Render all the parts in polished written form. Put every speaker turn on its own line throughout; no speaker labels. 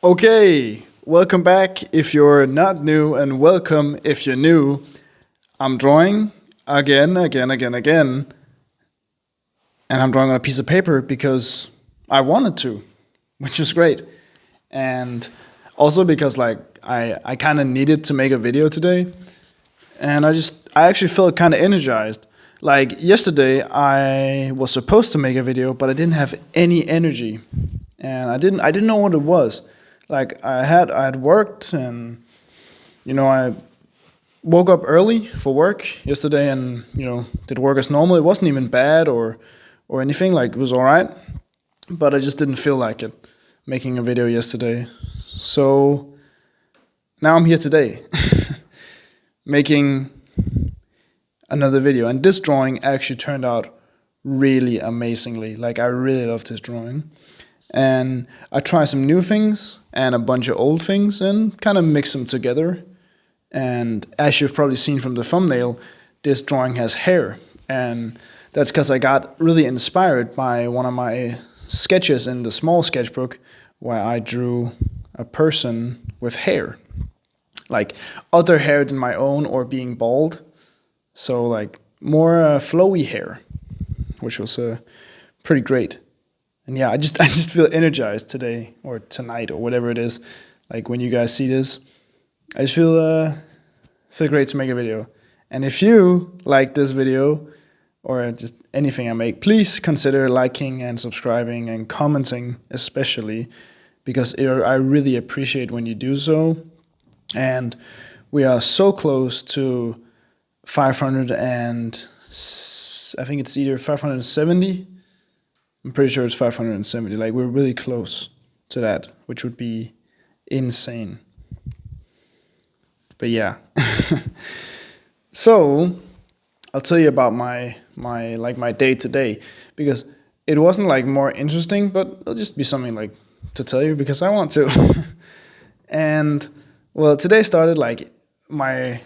Okay, welcome back if you're not new, and welcome if you're new. I'm drawing again, and I'm drawing on a piece of paper because I wanted to, which is great. And also because I kind of needed to make a video today, and I actually felt kind of energized. Like yesterday, I was supposed to make a video, but I didn't have any energy, and I didn't know what it was. Like I had worked, and I woke up early for work yesterday, and did work as normal. It wasn't even bad or anything. Like it was all right, but I just didn't feel like it making a video yesterday. So now I'm here today making another video. And this drawing actually turned out really amazingly. Like I really love this drawing. And I try some new things and a bunch of old things and kind of mix them together. And as you've probably seen from the thumbnail, this drawing has hair. And that's because I got really inspired by one of my sketches in the small sketchbook where I drew a person with hair. Like other hair than my own or being bald. So like more flowy hair, which was pretty great. And yeah, I just feel energized today or tonight or whatever it is. Like when you guys see this, I just feel great to make a video. And if you like this video or just anything I make, please consider liking and subscribing and commenting, especially because I really appreciate when you do so. And we are so close to 500 and I think it's either 570. I'm pretty sure it's 570. Like we're really close to that, which would be insane. But yeah. So I'll tell you about my day today because it wasn't like more interesting, but it'll just be something like to tell you because I want to. And well, today started like my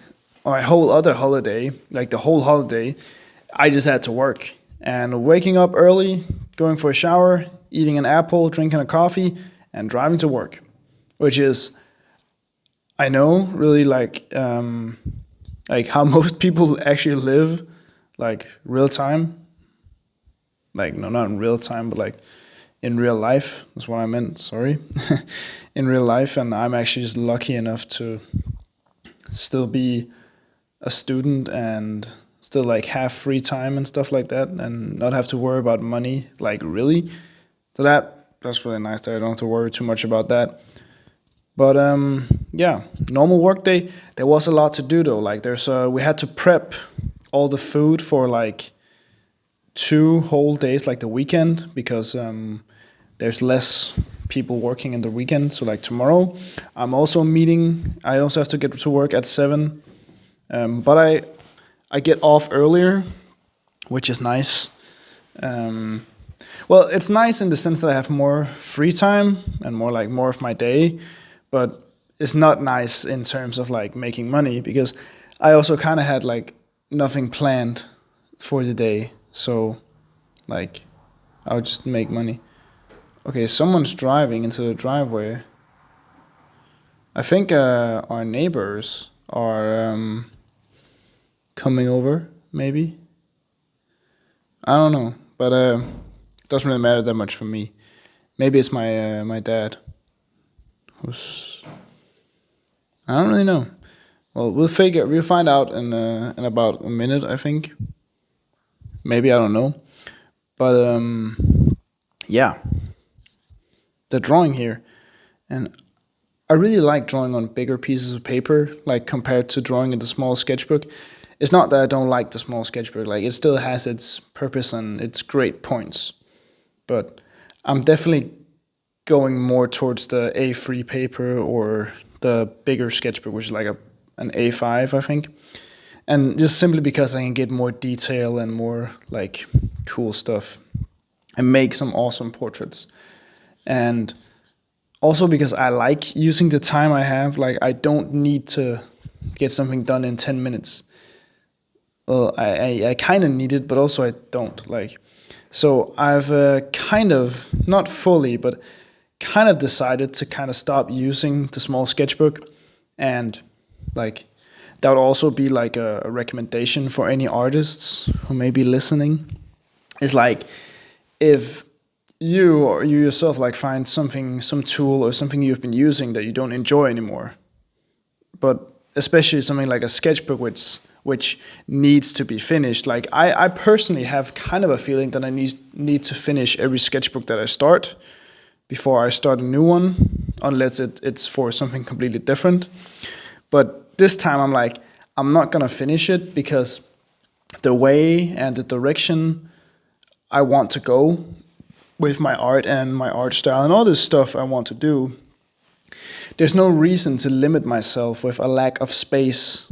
whole other holiday, like the whole holiday, I just had to work. And waking up early, going for a shower, eating an apple, drinking a coffee, and driving to work, which is, I know, really like how most people actually live, like real time. Like no, not in real time, but like in real life. That's what I meant. Sorry, in real life, and I'm actually just lucky enough to still be a student and still like have free time and stuff like that and not have to worry about money, like really. So that's really nice that I don't have to worry too much about that. But yeah, normal work day. There was a lot to do though. Like we had to prep all the food for like 2 whole days, like the weekend, because there's less people working in the weekend. So like tomorrow, I'm also meeting. I also have to get to work at 7. But I get off earlier, which is nice. Well, it's nice in the sense that I have more free time and more of my day, but it's not nice in terms of like making money because I also kind of had like nothing planned for the day, so like I would just make money. Okay, someone's driving into the driveway. I think our neighbors are coming over, maybe. I don't know, but it doesn't really matter that much for me. Maybe it's my dad, who's I don't really know. Well, we'll find out in about a minute, I think. Maybe I don't know, but yeah, the drawing here, and I really like drawing on bigger pieces of paper, like compared to drawing in the small sketchbook. It's not that I don't like the small sketchbook, like it still has its purpose and its great points. But I'm definitely going more towards the A3 paper or the bigger sketchbook, which is like an A5, I think. And just simply because I can get more detail and more like cool stuff and make some awesome portraits. And also because I like using the time I have, like I don't need to get something done in 10 minutes. Well, I kind of need it, but also I don't. Like, so I've kind of, not fully, but kind of decided to kind of stop using the small sketchbook, and like that would also be like a recommendation for any artists who may be listening. Is like if you or you yourself like find something, some tool or something you've been using that you don't enjoy anymore, but especially something like a sketchbook which needs to be finished. Like I personally have kind of a feeling that I need to finish every sketchbook that I start before I start a new one, unless it's for something completely different. But this time I'm like, I'm not gonna finish it because the way and the direction I want to go with my art and my art style and all this stuff I want to do, there's no reason to limit myself with a lack of space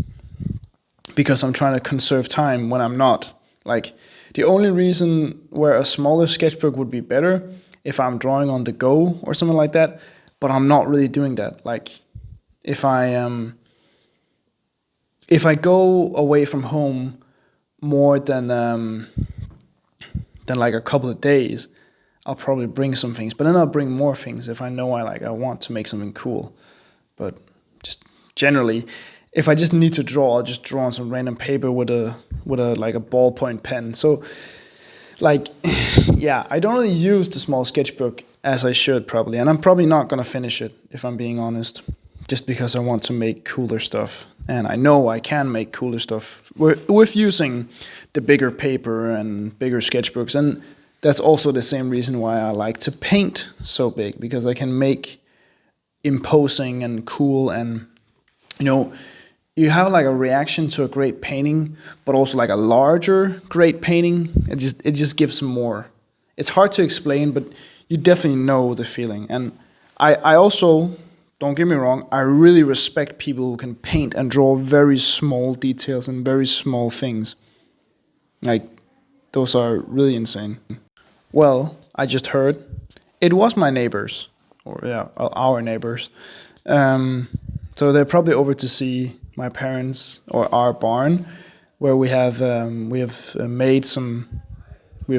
because I'm trying to conserve time when I'm not. Like, the only reason where a smaller sketchbook would be better if I'm drawing on the go or something like that, but I'm not really doing that. Like, if I go away from home more than like a couple of days, I'll probably bring some things, but then I'll bring more things if I know I want to make something cool. But just generally, if I just need to draw, I'll just draw on some random paper with a like a ballpoint pen. So like, yeah, I don't really use the small sketchbook as I should probably, and I'm probably not gonna finish it if I'm being honest, just because I want to make cooler stuff, and I know I can make cooler stuff with using the bigger paper and bigger sketchbooks. And that's also the same reason why I like to paint so big, because I can make imposing and cool, and you have like a reaction to a great painting, but also like a larger great painting. It just gives more. It's hard to explain, but you definitely know the feeling. And I also, don't get me wrong, I really respect people who can paint and draw very small details and very small things. Like, those are really insane. Well, I just heard it was my neighbors, or yeah, our neighbors. So they're probably over to see my parents or our barn, where we have we have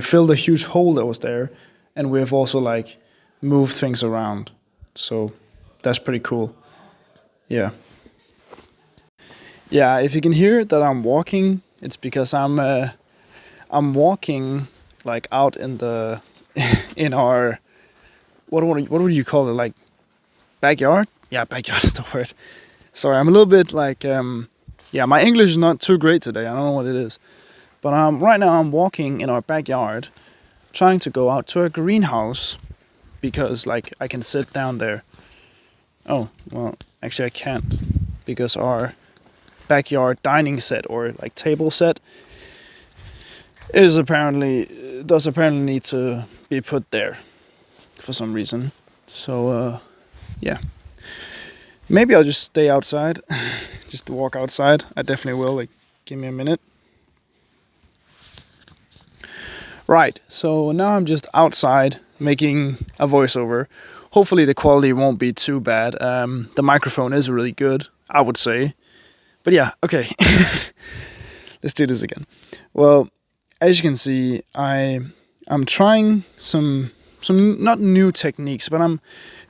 filled a huge hole that was there, and we have also like moved things around. So that's pretty cool. Yeah. Yeah, if you can hear that I'm walking, it's because I'm walking like out in the in our what would you call it, like backyard? Yeah, backyard is the word. Sorry, I'm a little bit like yeah, my English is not too great today. I don't know what it is. But right now I'm walking in our backyard, trying to go out to a greenhouse because like I can sit down there. Oh, well, actually I can't, because our backyard dining set or like table set does apparently need to be put there for some reason. So yeah, maybe I'll just stay outside, just walk outside. I definitely will. Like, give me a minute. Right, so now I'm just outside making a voiceover. Hopefully the quality won't be too bad. The microphone is really good, I would say. But yeah, okay. Let's do this again. Well, as you can see, I'm trying some not new techniques, but I'm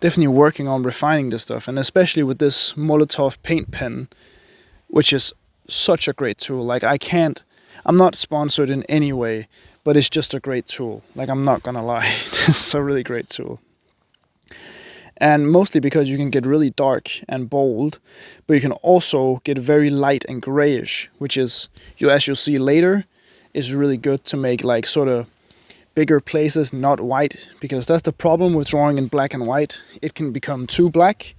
definitely working on refining this stuff, and especially with this Molotov paint pen, which is such a great tool. Like, I'm not sponsored in any way, but it's just a great tool. Like, I'm not gonna lie, this is a really great tool. And mostly because you can get really dark and bold, but you can also get very light and grayish, which is, as you'll see later, is really good to make like sort of bigger places not white, because that's the problem with drawing in black and white. It can become too black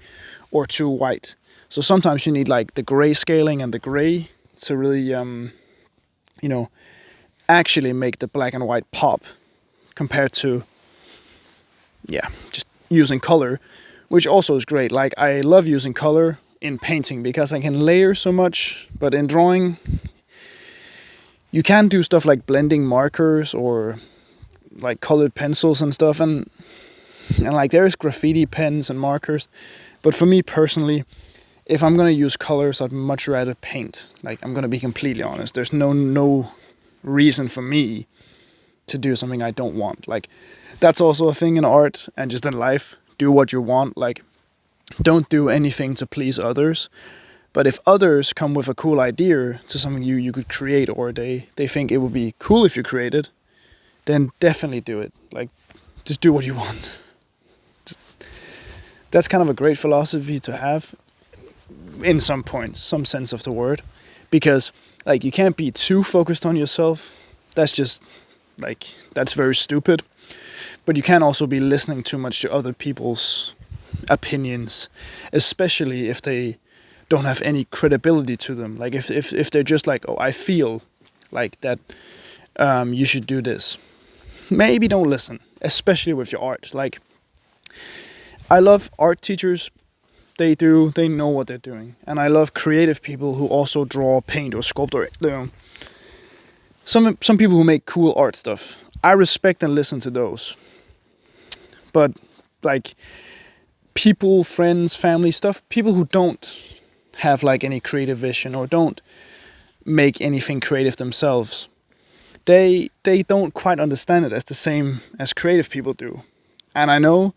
or too white. So sometimes you need like the gray scaling and the gray to really, actually make the black and white pop, compared to, yeah, just using color, which also is great. Like, I love using color in painting because I can layer so much, but in drawing, you can do stuff like blending markers or like colored pencils and stuff, and like there's graffiti pens and markers. But for me personally, if I'm gonna use colors, I'd much rather paint. Like, I'm gonna be completely honest. There's no reason for me to do something I don't want. Like, that's also a thing in art and just in life. do what you want. Like, don't do anything to please others. But if others come with a cool idea to something you could create, or they think it would be cool if you create it, then definitely do it. Like, just do what you want. That's kind of a great philosophy to have in some points, some sense of the word. Because, like, you can't be too focused on yourself. That's just, like, that's very stupid. But you can't also be listening too much to other people's opinions, especially if they don't have any credibility to them. Like, if they're just like, oh, I feel like that you should do this. Maybe don't listen, especially with your art. Like, I love art teachers. They know what they're doing. And I love creative people who also draw, paint, or sculpt, or some people who make cool art stuff. I respect and listen to those. But, like, people, friends, family stuff, people who don't have, like, any creative vision or don't make anything creative themselves, they don't quite understand it as the same as creative people do. And I know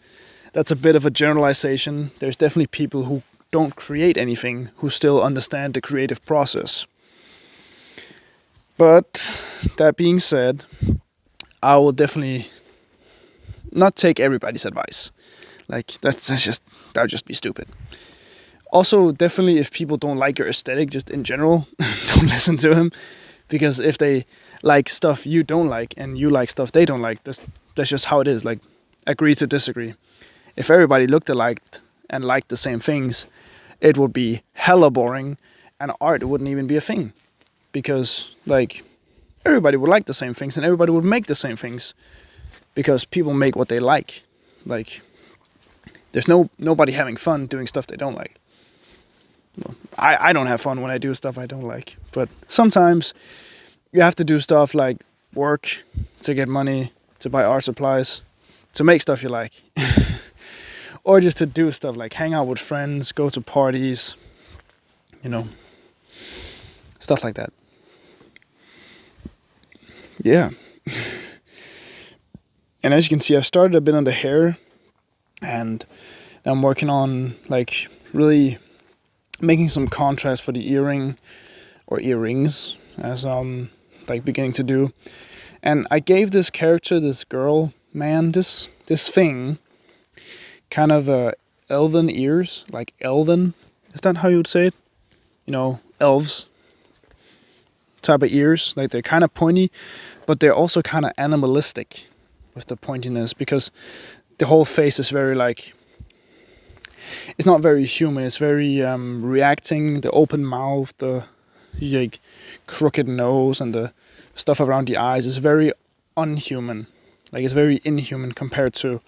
that's a bit of a generalization. There's definitely people who don't create anything who still understand the creative process. But that being said, I will definitely not take everybody's advice. Like, that would just be stupid. Also, definitely, if people don't like your aesthetic, just in general, don't listen to them. Because if they like stuff you don't like, and you like stuff they don't like, that's just how it is. Like, agree to disagree. If everybody looked alike and liked the same things, it would be hella boring, and art wouldn't even be a thing. Because, like, everybody would like the same things, and everybody would make the same things. Because people make what they like. Like, there's nobody having fun doing stuff they don't like. Well, I don't have fun when I do stuff I don't like. But sometimes you have to do stuff like work to get money, to buy art supplies, to make stuff you like. Or just to do stuff like hang out with friends, go to parties, stuff like that. Yeah. And as you can see, I've started a bit on the hair, and I'm working on, like, really making some contrast for the earring or earrings, as like beginning to do. And I gave this character, this girl, man, this thing, kind of elven ears, like elven. Is that how you would say it? Elves type of ears. Like, they're kind of pointy, but they're also kind of animalistic with the pointiness, because the whole face is very, like, it's not very human. It's very reacting. The open mouth, the, like, crooked nose, and the stuff around the eyes is very unhuman. Like, it's very inhuman compared to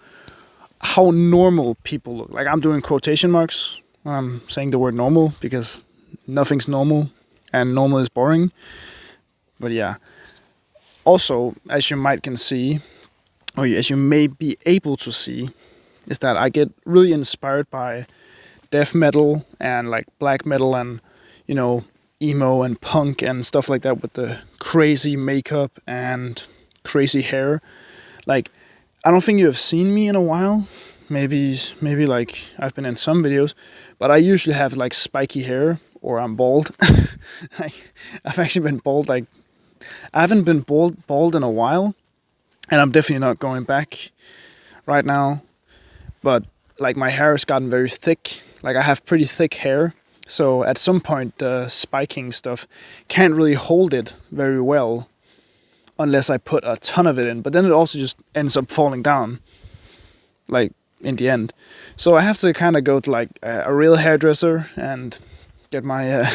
how normal people look. Like, I'm doing quotation marks when I'm saying the word normal, because nothing's normal, and normal is boring. But yeah. Also, as you might can see, or as you may be able to see, is that I get really inspired by death metal and, like, black metal and, emo and punk and stuff like that, with the crazy makeup and crazy hair. Like, I don't think you have seen me in a while. Maybe like I've been in some videos, but I usually have, like, spiky hair, or I'm bald. I've actually been bald. Like, I haven't been bald in a while, and I'm definitely not going back right now. But, like, my hair has gotten very thick. Like, I have pretty thick hair. So at some point, the spiking stuff can't really hold it very well unless I put a ton of it in. But then it also just ends up falling down, like, in the end. So I have to kind of go to, like, a real hairdresser and get my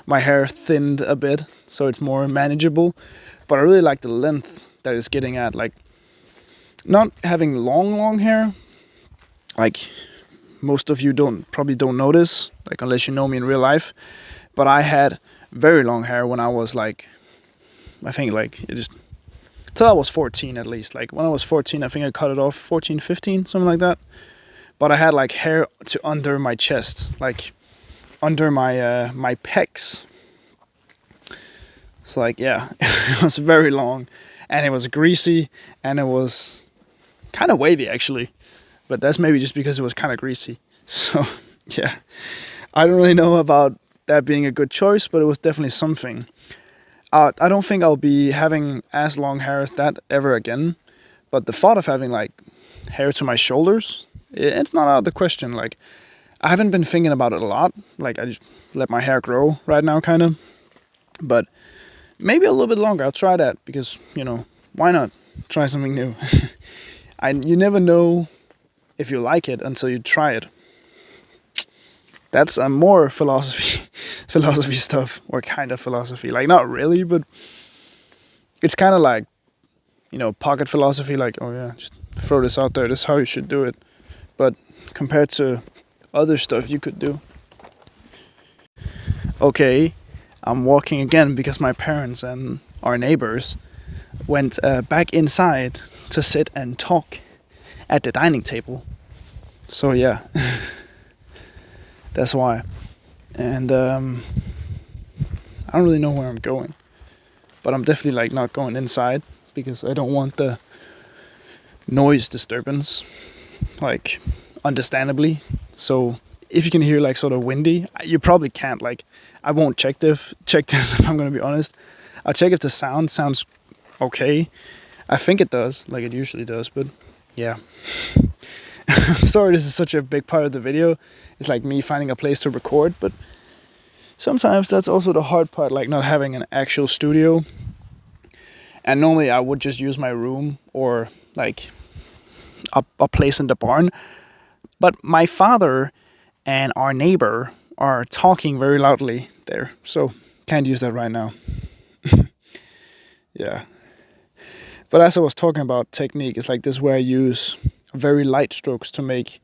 my hair thinned a bit so it's more manageable. But I really like the length that it's getting at. Like, not having long hair, like most of you probably don't notice, like, unless you know me in real life. But I had very long hair when I was, like, I think, like, till I was 14 at least. Like, when I was 14, I think I cut it off, 14, 15, something like that. But I had, like, hair to under my chest, like, under my pecs. So, like, yeah, it was very long, and it was greasy, and it was kind of wavy, actually. but that's maybe just because it was kind of greasy. So yeah, I don't really know about that being a good choice, but it was definitely something. I don't think I'll be having as long hair as that ever again, but the thought of having like hair to my shoulders, it's not out of the question. Like, I haven't been thinking about it a lot. Like, I just let my hair grow right now, kind of. But maybe a little bit longer. I'll try that because, why not try something new? You never know if you like it until you try it. That's more philosophy stuff, or kind of philosophy. Like, not really, but it's kind of like, pocket philosophy. Like, oh yeah, just throw this out there. This is how you should do it. But compared to other stuff you could do. Okay, I'm walking again because my parents and our neighbors went back inside to sit and talk at the dining table. So yeah, that's why. And I don't really know where I'm going, but I'm definitely like not going inside because I don't want the noise disturbance, like understandably. So if you can hear like sort of windy, you probably can't. Like, I won't check this if I'm gonna be honest. I'll check if the sound sounds okay. I think it does, like it usually does, but yeah. I'm sorry this is such a big part of the video. It's like me finding a place to record, but sometimes that's also the hard part, like not having an actual studio. And normally I would just use my room or like a place in the barn. But my father and our neighbor are talking very loudly there, so can't use that right now. Yeah. But as I was talking about technique, it's like this where I use very light strokes to make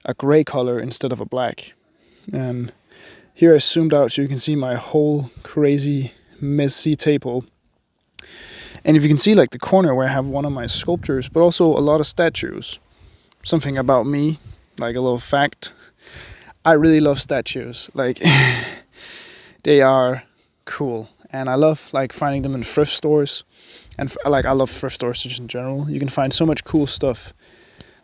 a gray color instead of a black. And here I zoomed out so you can see my whole crazy messy table. And if you can see like the corner where I have one of my sculptures, but also a lot of statues. Something about me, like a little fact. I really love statues. Like, they are cool. And I love like finding them in thrift stores. And I love thrift stores just in general. You can find so much cool stuff.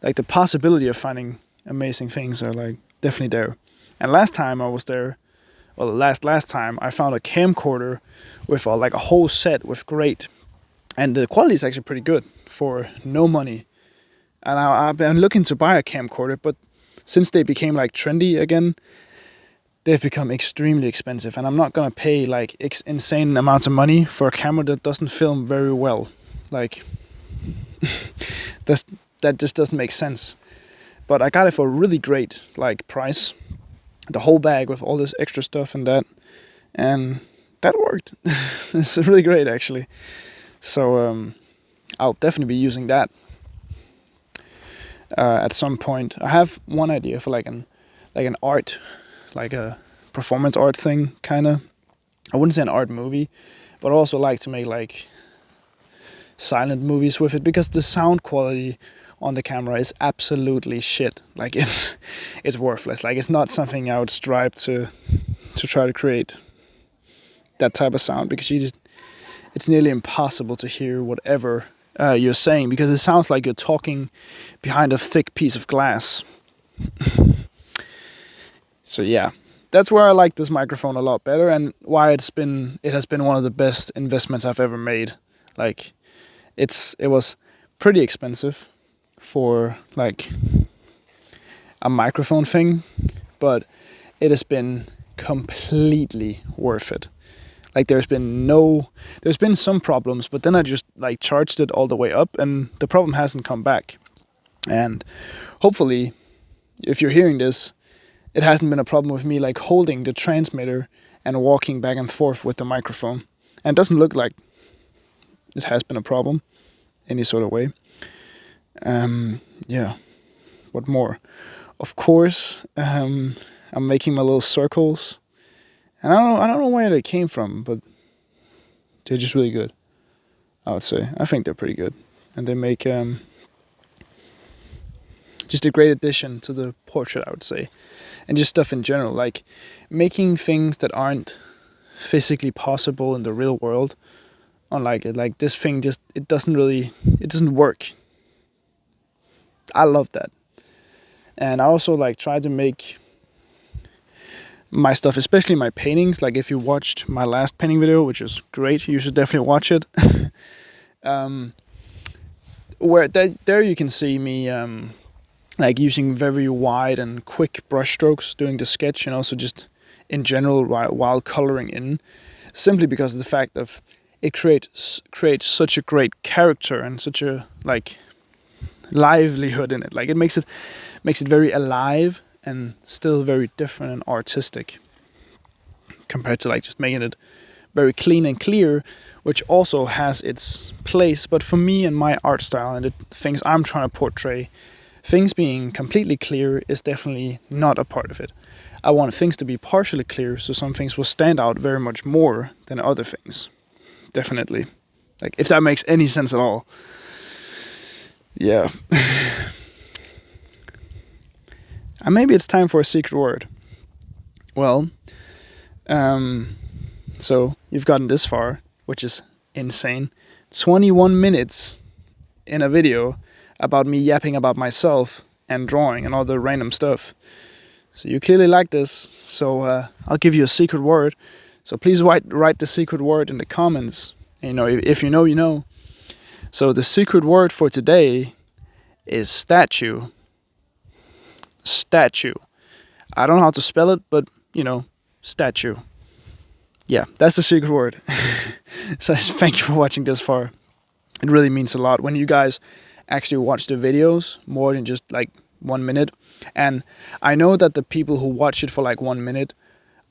Like, the possibility of finding amazing things are like definitely there. And last time I was there, well, last time I found a camcorder with like a whole set with great, and the quality is actually pretty good for no money. And I've been looking to buy a camcorder, but since they became like trendy again, they've become extremely expensive, and I'm not gonna pay like insane amounts of money for a camera that doesn't film very well. Like, that just doesn't make sense. But I got it for a really great like price, the whole bag with all this extra stuff and that worked. It's really great actually. So I'll definitely be using that at some point. I have one idea for like an art, like a performance art thing, kind of. I wouldn't say an art movie, but I also like to make like silent movies with it, because the sound quality on the camera is absolutely shit. Like, it's worthless. Like, it's not something I would strive to try to create that type of sound, because it's nearly impossible to hear whatever you're saying, because it sounds like you're talking behind a thick piece of glass. So yeah, that's where I like this microphone a lot better, and why it has been one of the best investments I've ever made. Like, it was pretty expensive for like a microphone thing, but it has been completely worth it. Like, there's been some problems, but then I just like charged it all the way up, and the problem hasn't come back. And hopefully, if you're hearing this, it hasn't been a problem with me like holding the transmitter and walking back and forth with the microphone. And it doesn't look like it has been a problem any sort of way. Yeah. What more? Of course, I'm making my little circles. And I don't know where they came from, but they're just really good, I would say. I think they're pretty good. And they make just a great addition to the portrait, I would say. And just stuff in general, like making things that aren't physically possible in the real world. Unlike it, like this thing it doesn't work. I love that. And I also like try to make my stuff, especially my paintings. Like if you watched my last painting video, which is great, you should definitely watch it. Where there you can see me like using very wide and quick brush strokes doing the sketch, and also just in general while coloring in, simply because of the fact of it creates such a great character and such a like livelihood in it. Like it makes it very alive and still very different and artistic compared to like just making it very clean and clear, which also has its place. But for me and my art style and the things I'm trying to portray, things being completely clear is definitely not a part of it. I want things to be partially clear, so some things will stand out very much more than other things. Definitely. Like, if that makes any sense at all. Yeah. And maybe it's time for a secret word. Well, so you've gotten this far, which is insane. 21 minutes in a video about me yapping about myself and drawing and all the random stuff. So you clearly like this, so I'll give you a secret word. So please write the secret word in the comments. And, if you know, you know. So the secret word for today is statue. Statue. I don't know how to spell it, but, statue. Yeah, that's the secret word. So thank you for watching this far. It really means a lot when you guys actually watch the videos more than just like 1 minute. And I know that the people who watch it for like 1 minute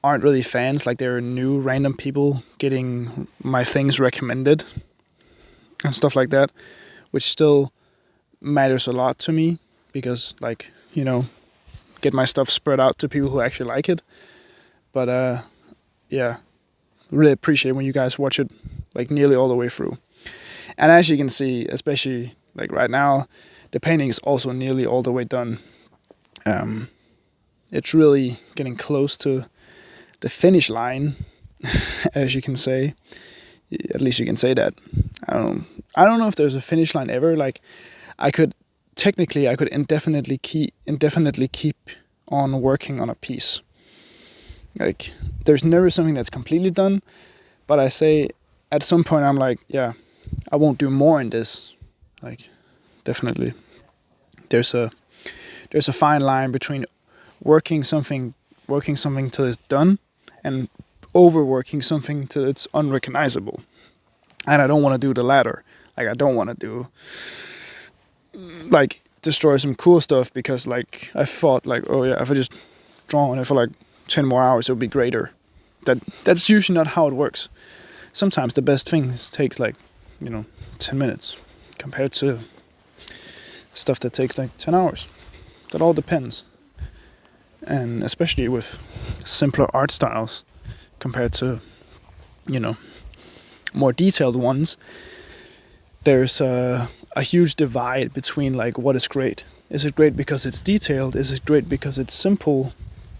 aren't really fans. Like they're new random people getting my things recommended and stuff like that, which still matters a lot to me because like, get my stuff spread out to people who actually like it. But yeah, really appreciate when you guys watch it like nearly all the way through. And as you can see, especially like right now, the painting is also nearly all the way done. It's really getting close to the finish line, as you can say. At least you can say that. I don't know if there's a finish line ever. Like I could indefinitely keep on working on a piece. Like there's never something that's completely done, but I say at some point I'm like, yeah, I won't do more in this. Like definitely there's a fine line between working something till it's done and overworking something till it's unrecognizable. And I don't want to do the latter. Like I don't want to do like destroy some cool stuff because like I thought like, oh yeah, if I just draw on it for like 10 more hours, it would be greater. That's usually not how it works. Sometimes the best things takes like 10 minutes compared to stuff that takes like 10 hours. That all depends. And especially with simpler art styles compared to more detailed ones, there's a huge divide between like what is great. Is it great because it's detailed? Is it great because it's simple?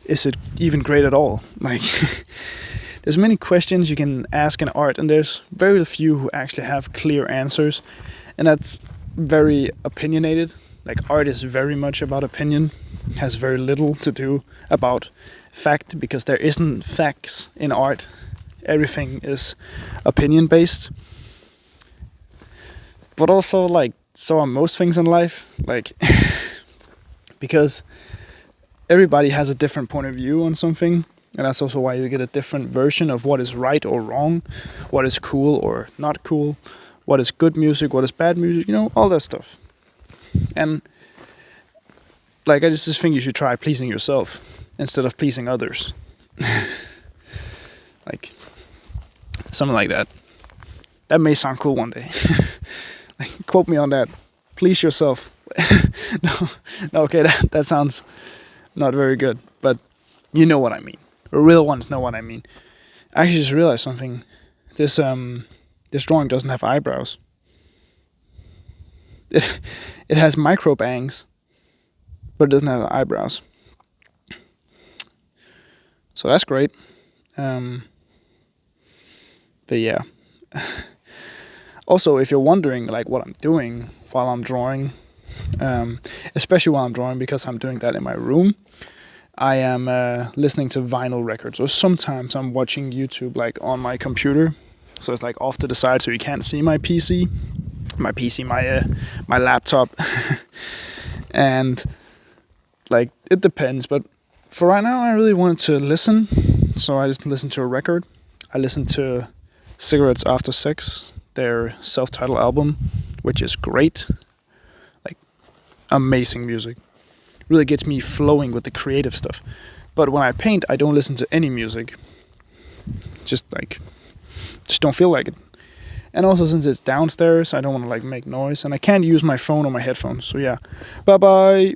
Is it even great at all? Like there's many questions you can ask in art, and there's very few who actually have clear answers, and that's very opinionated. Like art is very much about opinion, has very little to do about fact, because there isn't facts in art. Everything is opinion based. But also like so are most things in life, like because everybody has a different point of view on something, and that's also why you get a different version of what is right or wrong, what is cool or not cool, what is good music, what is bad music, all that stuff. And like I just think you should try pleasing yourself instead of pleasing others. Like something like that. That may sound cool one day. Like quote me on that. Please yourself. No, okay, that sounds not very good, but you know what I mean. The real ones know what I mean. I actually just realized something. This drawing doesn't have eyebrows. It has micro bangs, but it doesn't have eyebrows. So that's great. But yeah. Also, if you're wondering like what I'm doing while I'm drawing, especially while I'm drawing, because I'm doing that in my room. I am listening to vinyl records, or sometimes I'm watching YouTube like on my computer, so it's like off to the side, so you can't see my PC, my laptop, and like it depends. But for right now, I really wanted to listen, so I just listened to a record. I listened to Cigarettes After Sex, their self-titled album, which is great, like amazing music. Really gets me flowing with the creative stuff. But when I paint, I don't listen to any music. Just don't feel like it. And also, since it's downstairs, I don't want to like make noise, and I can't use my phone or my headphones. So yeah, bye bye.